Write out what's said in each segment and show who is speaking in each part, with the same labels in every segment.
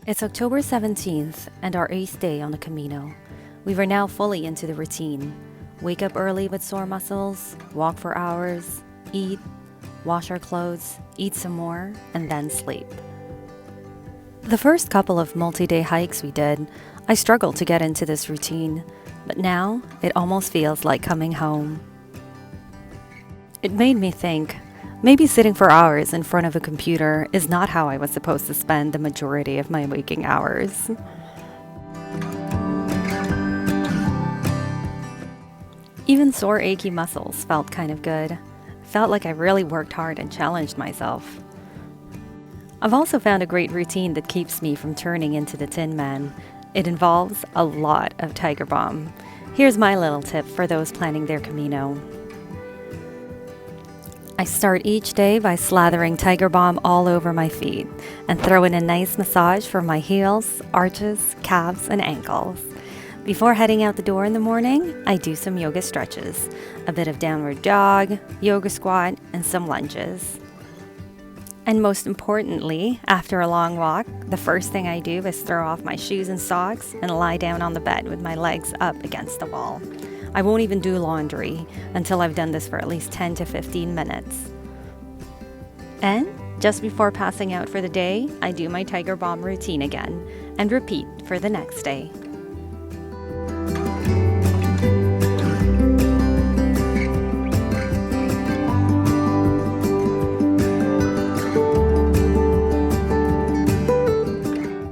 Speaker 1: It's October 17th and our 8th day on the Camino. We were now fully into the routine. Wake up early with sore muscles, walk for hours, eat, wash our clothes, eat some more, and then sleep. The first couple of multi-day hikes we did, I struggled to get into this routine, but now it almost feels like coming home. It made me think, maybe sitting for hours in front of a computer is not how I was supposed to spend the majority of my waking hours. Even sore, achy muscles felt kind of good. Felt like I really worked hard and challenged myself. I've also found a great routine that keeps me from turning into the Tin Man. It involves a lot of Tiger Balm. Here's my little tip for those planning their Camino. I start each day by slathering Tiger Balm all over my feet and throw in a nice massage for my heels, arches, calves, and ankles. Before heading out the door in the morning, I do some yoga stretches, a bit of downward dog, yoga squat, and some lunges. And most importantly, after a long walk, the first thing I do is throw off my shoes and socks and lie down on the bed with my legs up against the wall. I won't even do laundry until I've done this for at least 10 to 15 minutes. And just before passing out for the day, I do my Tiger Balm routine again and repeat for the next day.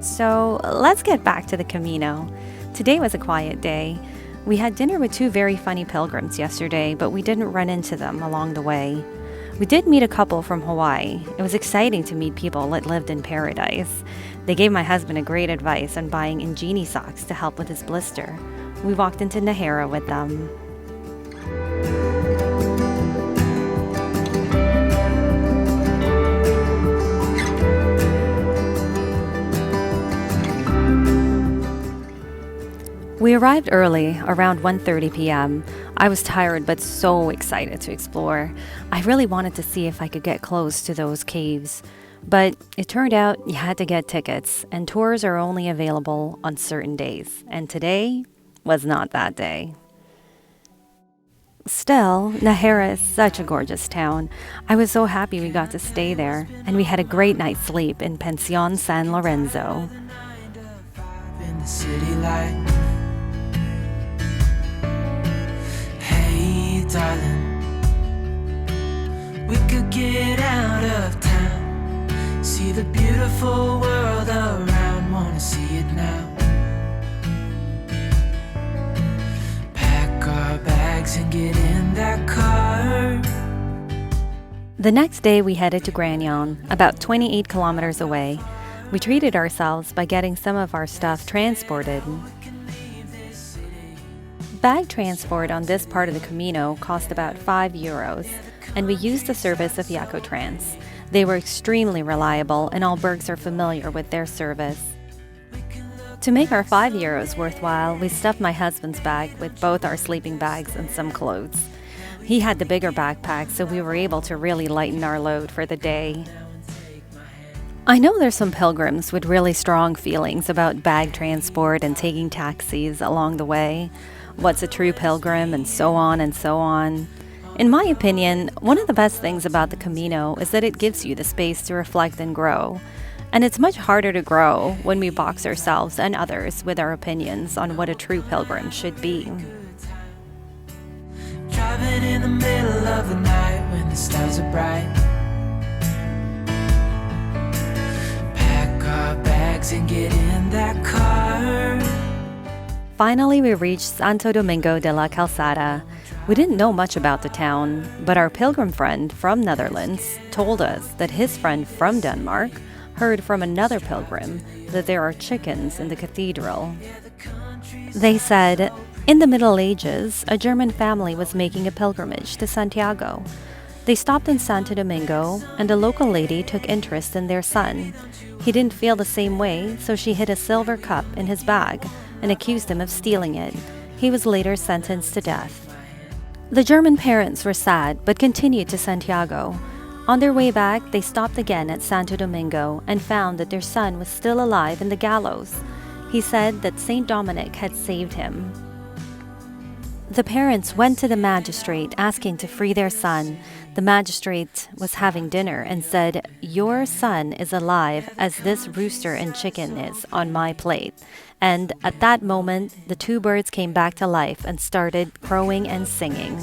Speaker 1: So let's get back to the Camino. Today was a quiet day. We had dinner with two very funny pilgrims yesterday, but we didn't run into them along the way. We did meet a couple from Hawaii. It was exciting to meet people that lived in paradise. They gave my husband a great advice on buying Ingenie socks to help with his blister. We walked into Nájera with them. We arrived early, around 1:30 p.m. I was tired but so excited to explore. I really wanted to see if I could get close to those caves. But it turned out you had to get tickets, and tours are only available on certain days. And today was not that day. Still, Nájera is such a gorgeous town. I was so happy we got to stay there, and we had a great night's sleep in Pension San Lorenzo.
Speaker 2: In the city light. Darling, we could get out of town, see the beautiful world around, wanna see it now. Pack our bags and get in that car.
Speaker 1: The next day we headed to Granion, about 28 kilometers away. We treated ourselves by getting some of our stuff transported. Bag transport on this part of the Camino cost about €5, and we used the service of Yacotrans. They were extremely reliable, and all Bergs are familiar with their service. To make our €5 worthwhile, we stuffed my husband's bag with both our sleeping bags and some clothes. He had the bigger backpack, so we were able to really lighten our load for the day. I know there's some pilgrims with really strong feelings about bag transport and taking taxis along the way. What's a true pilgrim, and so on and so on. In my opinion, one of the best things about the Camino is that it gives you the space to reflect and grow. And it's much harder to grow when we box ourselves and others with our opinions on what a true pilgrim should be.
Speaker 2: Driving in the middle of the night when the stars are bright. Pack our bags and get in that car.
Speaker 1: Finally, we reached Santo Domingo de la Calzada. We didn't know much about the town, but our pilgrim friend from Netherlands told us that his friend from Denmark heard from another pilgrim that there are chickens in the cathedral. They said, in the Middle Ages, a German family was making a pilgrimage to Santiago. They stopped in Santo Domingo, and a local lady took interest in their son. He didn't feel the same way, so she hid a silver cup in his bag and accused him of stealing it. He was later sentenced to death. The German parents were sad but continued to Santiago. On their way back, they stopped again at Santo Domingo and found that their son was still alive in the gallows. He said that Saint Dominic had saved him. The parents went to the magistrate asking to free their son. The magistrate was having dinner and said, "Your son is alive as this rooster and chicken is on my plate." And at that moment, the two birds came back to life and started crowing and singing.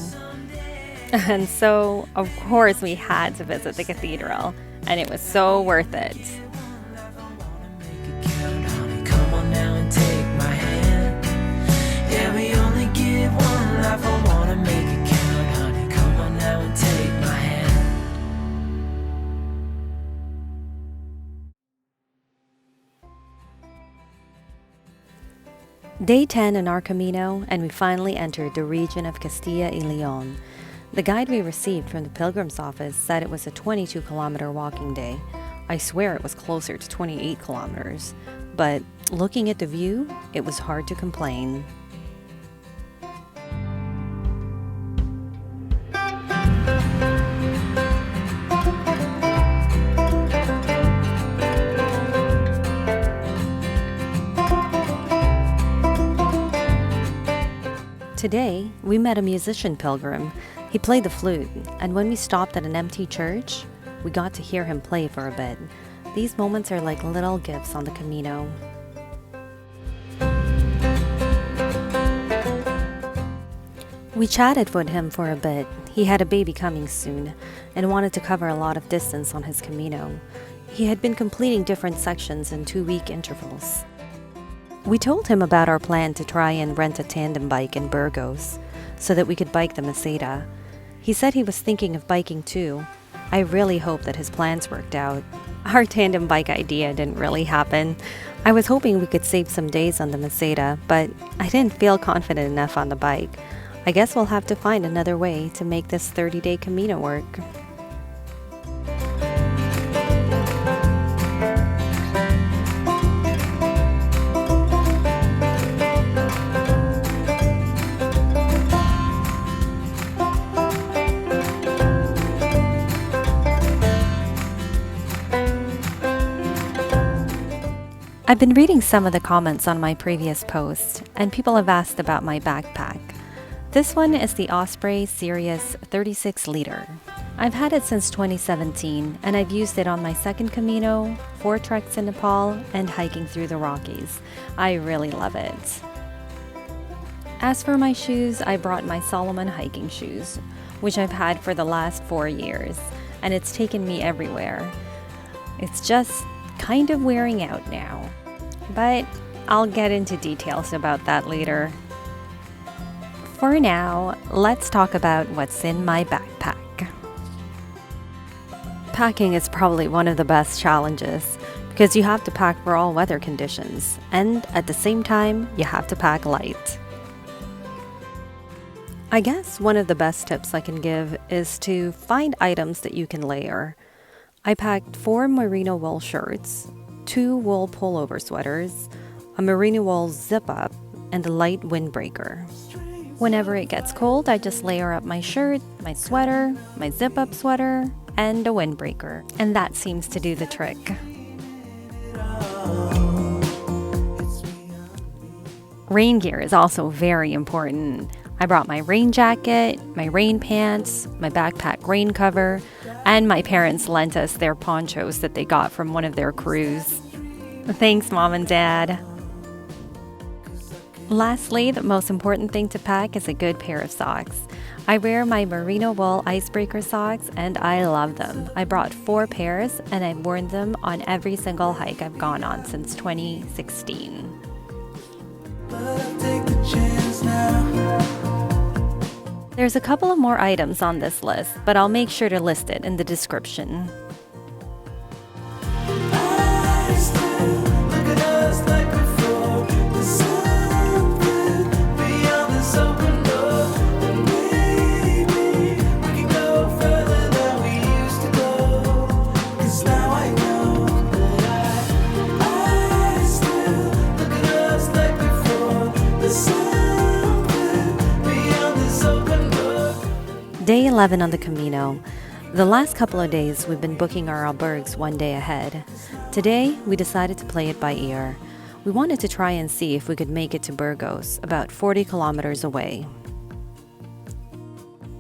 Speaker 1: And so, of course, we had to visit the cathedral, and it was so worth it. Day 10 in our Camino, and we finally entered the region of Castilla y León. The guide we received from the pilgrim's office said it was a 22-kilometer walking day. I swear it was closer to 28 kilometers, but looking at the view, it was hard to complain. Today, we met a musician pilgrim. He played the flute, and when we stopped at an empty church, we got to hear him play for a bit. These moments are like little gifts on the Camino. We chatted with him for a bit. He had a baby coming soon and wanted to cover a lot of distance on his Camino. He had been completing different sections in 2-week intervals. We told him about our plan to try and rent a tandem bike in Burgos so that we could bike the Meseta. He said he was thinking of biking too. I really hope that his plans worked out. Our tandem bike idea didn't really happen. I was hoping we could save some days on the Meseta, but I didn't feel confident enough on the bike. I guess we'll have to find another way to make this 30-day Camino work. I've been reading some of the comments on my previous post, and people have asked about my backpack. This one is the Osprey Sirius 36-liter. I've had it since 2017, and I've used it on my second Camino, 4 treks in Nepal, and hiking through the Rockies. I really love it. As for my shoes, I brought my Salomon hiking shoes, which I've had for the last 4 years, and it's taken me everywhere. It's just kind of wearing out now, but I'll get into details about that later. For now, let's talk about what's in my backpack. Packing is probably one of the best challenges because you have to pack for all weather conditions, and at the same time, you have to pack light. I guess one of the best tips I can give is to find items that you can layer. I packed 4 Merino Wool shirts, 2 wool pullover sweaters, a Merino Wool zip-up, and a light windbreaker. Whenever it gets cold, I just layer up my shirt, my sweater, my zip-up sweater, and a windbreaker. And that seems to do the trick. Rain gear is also very important. I brought my rain jacket, my rain pants, my backpack rain cover, and my parents lent us their ponchos that they got from one of their crews. Thanks, Mom and Dad. Lastly, the most important thing to pack is a good pair of socks. I wear my Merino Wool icebreaker socks and I love them. I brought 4 pairs and I've worn them on every single hike I've gone on since 2016. There's a couple of more items on this list, but I'll make sure to list it in the description. Day 11 on the Camino. The last couple of days, we've been booking our albergues one day ahead. Today, we decided to play it by ear. We wanted to try and see if we could make it to Burgos, about 40 kilometers away.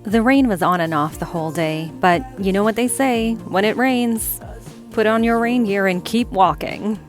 Speaker 1: The rain was on and off the whole day, but you know what they say, when it rains, put on your rain gear and keep walking.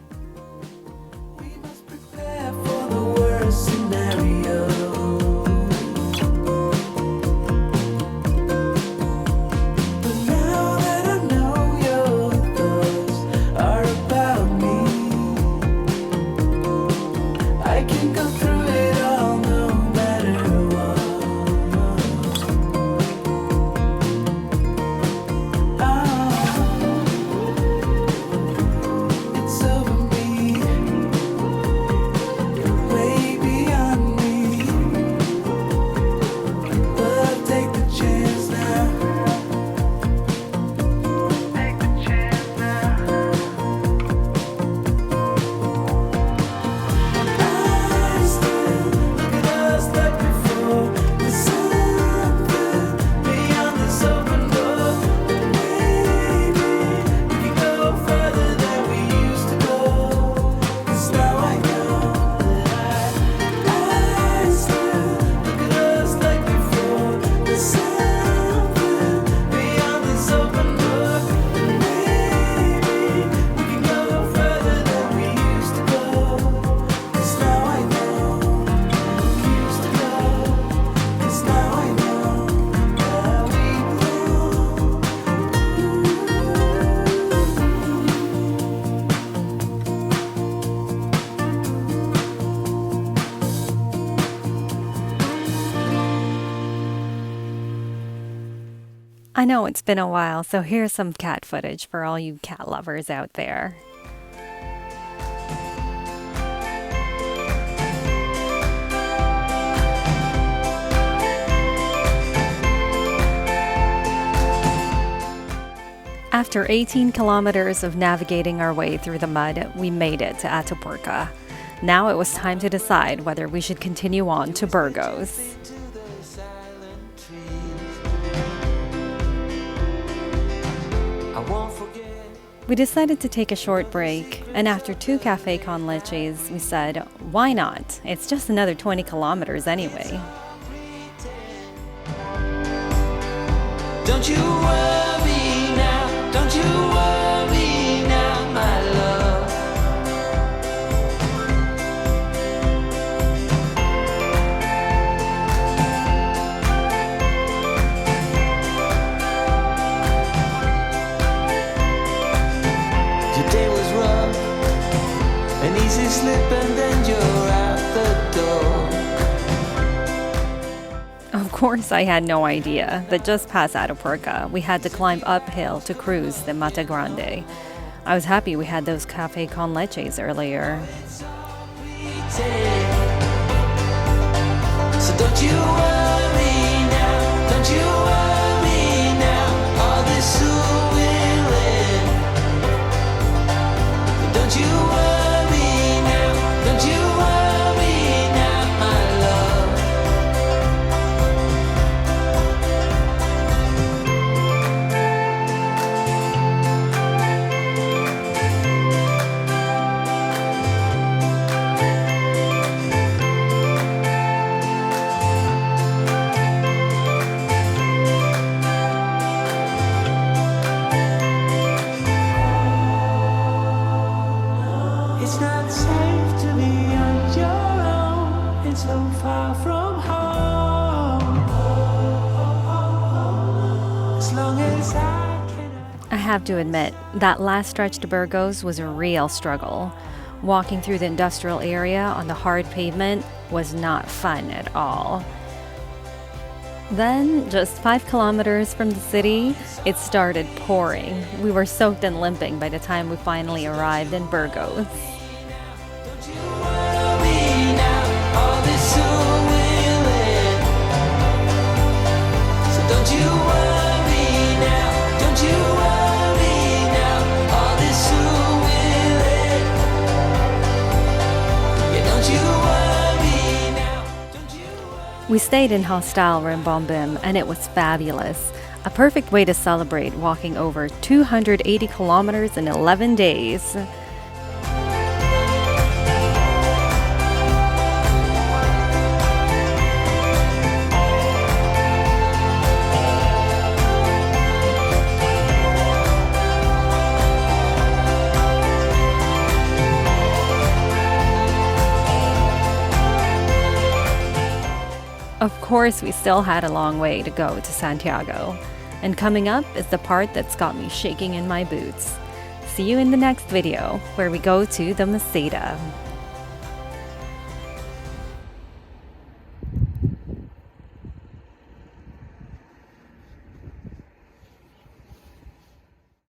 Speaker 1: I know it's been a while, so here's some cat footage for all you cat lovers out there. After 18 kilometers of navigating our way through the mud, we made it to Atapuerca. Now it was time to decide whether we should continue on to Burgos. We decided to take a short break, and after 2 café con leches, we said, why not? It's just another 20 kilometers anyway.
Speaker 2: Don't you worry now, don't you worry now, my love. Your day was rough, an easy slip and then you're out the door.
Speaker 1: Of course, I had no idea that just past Atapuerca, we had to climb uphill to cruise the Mata Grande. I was happy we had those café con leches earlier.
Speaker 2: So don't you worry now, don't you worry now, all this soon will end. Don't you worry now, don't you worry now, my love. It's not safe to be on your own, it's so far from home. As long as I can.
Speaker 1: I have to admit, that last stretch to Burgos was a real struggle. Walking through the industrial area on the hard pavement was not fun at all. Then, just 5 kilometers from the city, it started pouring. We were soaked and limping by the time we finally arrived in Burgos.
Speaker 2: Don't you worry now, all this soon will end. So don't you worry now, don't you worry now, all this soon will end. Yeah, don't you worry now, don't you worry.
Speaker 1: We stayed in Hostel Rimbombim, and it was fabulous. A perfect way to celebrate walking over 280 kilometers in 11 days. Of course, we still had a long way to go to Santiago. And coming up is the part that's got me shaking in my boots. See you in the next video, where we go to the Meseta.